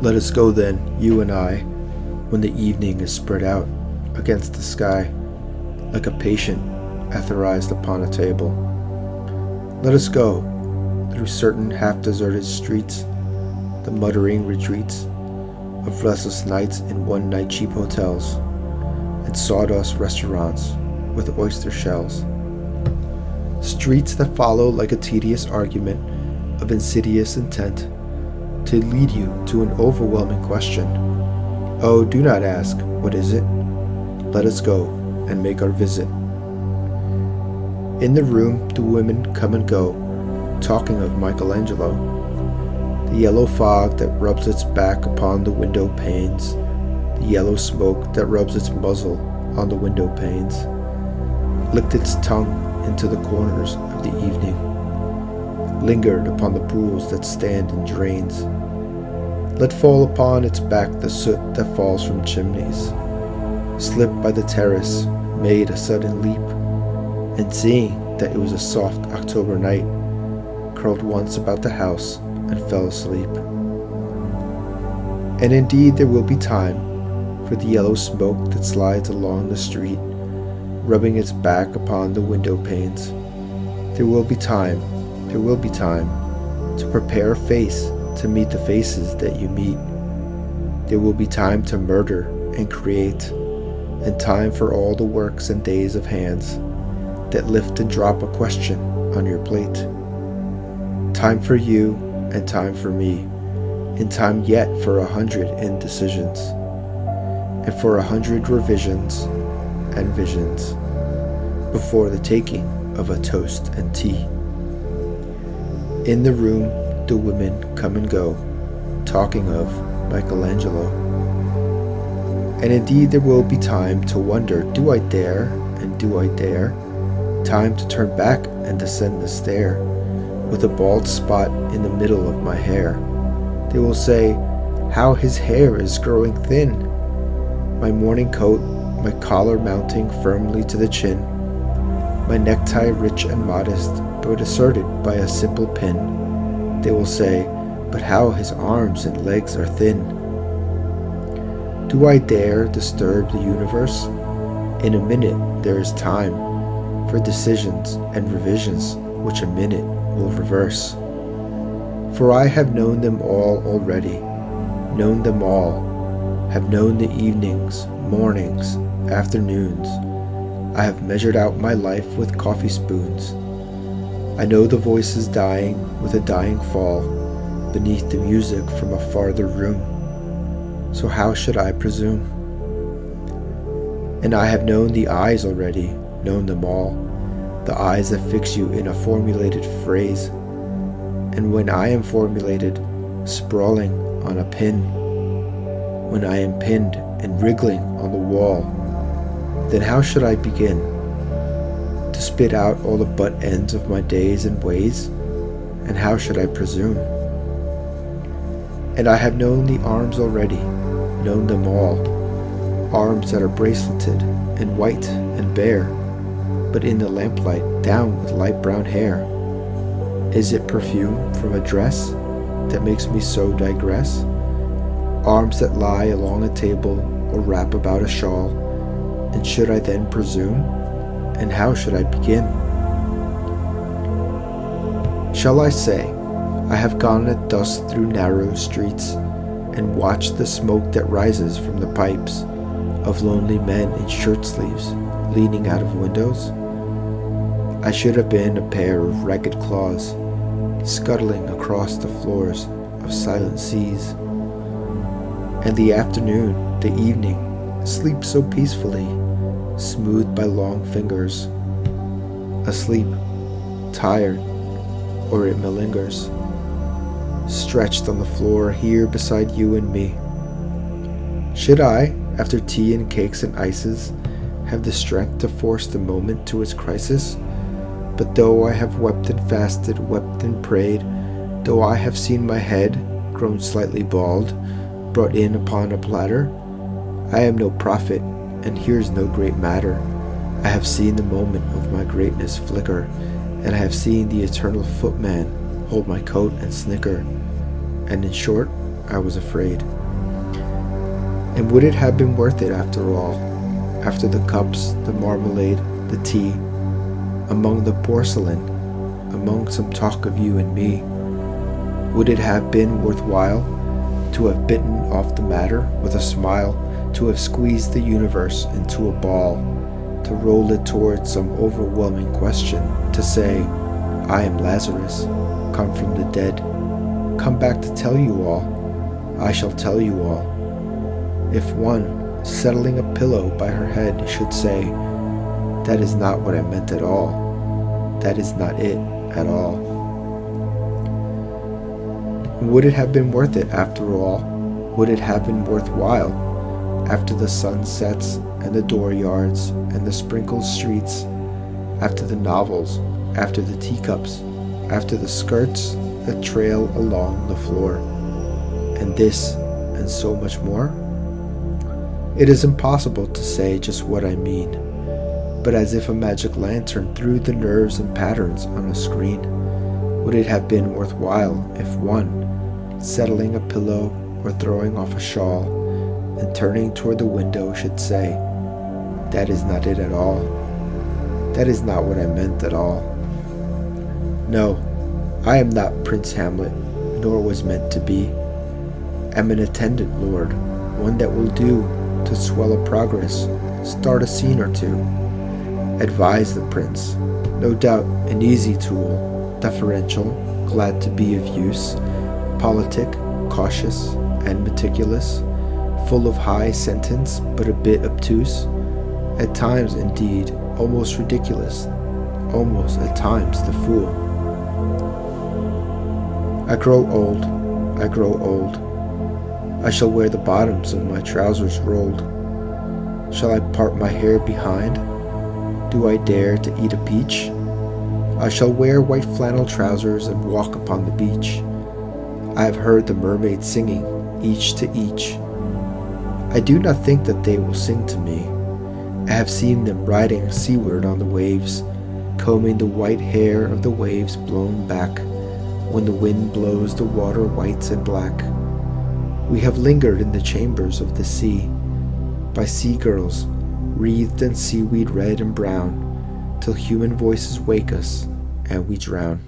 Let us go then, you and I, when the evening is spread out against the sky, like a patient etherized upon a table. Let us go through certain half-deserted streets, the muttering retreats of restless nights in one-night cheap hotels and sawdust restaurants with oyster shells. Streets that follow like a tedious argument of insidious intent to lead you to an overwhelming question. Oh, do not ask, what is it? Let us go and make our visit. In the room the women come and go, talking of Michelangelo, the yellow fog that rubs its back upon the window panes, the yellow smoke that rubs its muzzle on the window panes, licked its tongue into the corners of the evening, lingered upon the pools that stand in drains, let fall upon its back the soot that falls from chimneys, slipped by the terrace, made a sudden leap, and seeing that it was a soft October night, curled once about the house and fell asleep. And indeed there will be time for the yellow smoke that slides along the street, rubbing its back upon the window panes. There will be time to prepare a face to meet the faces that you meet. There will be time to murder and create, and time for all the works and days of hands that lift and drop a question on your plate. Time for you and time for me, and time yet for 100 indecisions, and for 100 revisions and visions, before the taking of a toast and tea. In the room the women come and go, talking of Michelangelo. And indeed there will be time to wonder, do I dare, and do I dare? Time to turn back and descend the stair, with a bald spot in the middle of my hair. They will say, how his hair is growing thin. My morning coat, my collar mounting firmly to the chin, my necktie rich and modest, but asserted by a simple pin. They will say, but how his arms and legs are thin. Do I dare disturb the universe? In a minute there is time for decisions and revisions which a minute will reverse. For I have known them all already, known them all, have known the evenings, mornings, afternoons. I have measured out my life with coffee spoons. I know the voices dying with a dying fall beneath the music from a farther room. So how should I presume? And I have known the eyes already, known them all, the eyes that fix you in a formulated phrase. And when I am formulated, sprawling on a pin, when I am pinned and wriggling on the wall, then how should I begin to spit out all the butt ends of my days and ways? And how should I presume? And I have known the arms already, known them all, arms that are braceleted and white and bare, but in the lamplight down with light brown hair. Is it perfume from a dress that makes me so digress? Arms that lie along a table or wrap about a shawl, and should I then presume? And how should I begin? Shall I say, I have gone at dusk through narrow streets and watched the smoke that rises from the pipes of lonely men in shirt sleeves leaning out of windows? I should have been a pair of ragged claws scuttling across the floors of silent seas. And the afternoon, the evening, sleeps so peacefully, smoothed by long fingers, asleep, tired, or it malingers, stretched on the floor here beside you and me. Should I, after tea and cakes and ices, have the strength to force the moment to its crisis? But though I have wept and fasted, wept and prayed, though I have seen my head, grown slightly bald, brought in upon a platter, I am no prophet, and here's no great matter. I have seen the moment of my greatness flicker, and I have seen the eternal footman hold my coat and snicker. And in short, I was afraid. And would it have been worth it after all? After the cups, the marmalade, the tea, among the porcelain, among some talk of you and me, would it have been worthwhile to have bitten off the matter with a smile, to have squeezed the universe into a ball, to roll it towards some overwhelming question, to say, I am Lazarus, come from the dead, come back to tell you all, I shall tell you all. If one, settling a pillow by her head, should say, that is not what I meant at all, that is not it at all. Would it have been worth it after all? Would it have been worthwhile after the sun sets and the dooryards and the sprinkled streets, after the novels, after the teacups, after the skirts that trail along the floor, and this and so much more? It is impossible to say just what I mean, but as if a magic lantern threw the nerves and patterns on a screen, would it have been worthwhile if one, settling a pillow or throwing off a shawl and turning toward the window, should say, that is not it at all, that is not what I meant at all. No, I am not Prince Hamlet, nor was meant to be. Am an attendant lord, one that will do to swell a progress, start a scene or two, advise the prince, no doubt an easy tool, deferential, glad to be of use, politic, cautious, and meticulous, full of high sentence but a bit obtuse, at times indeed almost ridiculous, almost at times the fool. I grow old, I grow old. I shall wear the bottoms of my trousers rolled. Shall I part my hair behind? Do I dare to eat a peach? I shall wear white flannel trousers and walk upon the beach. I have heard the mermaids singing, each to each. I do not think that they will sing to me. I have seen them riding seaward on the waves, combing the white hair of the waves blown back, when the wind blows the water white and black. We have lingered in the chambers of the sea, by sea-girls, wreathed in seaweed red and brown, till human voices wake us, and we drown.